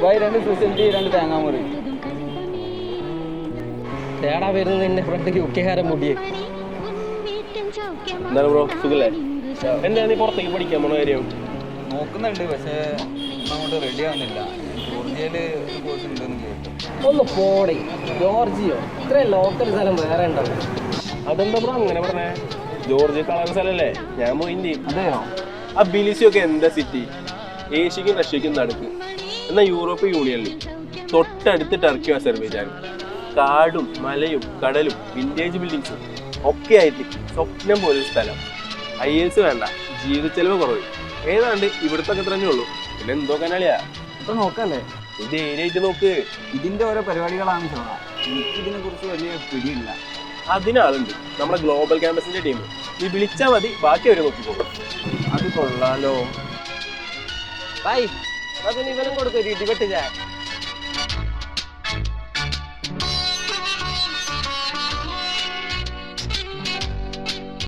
Bhai 2 speciality 2 തേങ്ങാമുറി. തേടാ വരുന്നത് എന്നെ front UK കാരൻ മുടിയെ. എന്താണ് ബ്രോ സുഖല്ലേ? എന്താ നീ പുറത്തേക്ക് പഠിക്കാൻ പോണ കാര്യം? നോക്കുന്നുണ്ട്, പക്ഷേ അങ്ങോട്ട് റെഡി ആവുന്നില്ല. ജോർജിയയിൽ ഒരു കോഴ്സ് ഉണ്ടെന്ന് കേട്ടു. ഒന്ന് പോടെ ജോർജിയോ, ഇത്രയും ലോക്കൽ സ്ഥലം വേറെ ഉണ്ടല്ലോ. അതെന്താ ബ്രോ അങ്ങനെ പറഞ്ഞേ? ജോർജിയ കളർ സ്ഥലല്ലേ, ഞാൻ പോയിന്റ്. അതെയോ? ആ ബിലിസിയൊക്കെ എന്താ സിറ്റി, ഏഷ്യക്കും റഷ്യക്കും നടുക്ക്. എന്നാൽ യൂറോപ്യൻ യൂണിയനിൽ തൊട്ടടുത്ത് ടർക്കി അസർബൈജാനും. കാടും മലയും കടലും വിന്റേജ് ബിൽഡിങ്സും ഒക്കെ ആയിട്ട് സ്വപ്നം പോലൊരു സ്ഥലം. IELTS വേണ്ട, ജീവിത ചെലവ് കുറവ്. ഏതാണ്ട് ഇവിടുത്തെ ഒക്കെ തന്നെ ഉള്ളൂ. പിന്നെ എന്തോ കനാളിയാ ഇപ്പൊ നോക്കല്ലേ, ഇത് ഏരിയായിട്ട് നോക്ക്. ഇതിന്റെ ഓരോ പരിപാടികളാണ് ചോണ. എനിക്ക് ഇതിനെ കുറിച്ച് വലിയ പിടിയില്ല. അതിനാളുണ്ട് നമ്മുടെ ഗ്ലോബൽ ക്യാമ്പസിന്റെ ടീം. നീ വിളിച്ചാൽ മതി, ബാക്കി അവരെ നോക്കിക്കോളും. അത് കൊള്ളാലോ. ബൈ, അതിന് ഇവനും കൊടുക്കും ഒരു ഇടിവെട്ട് ചായ.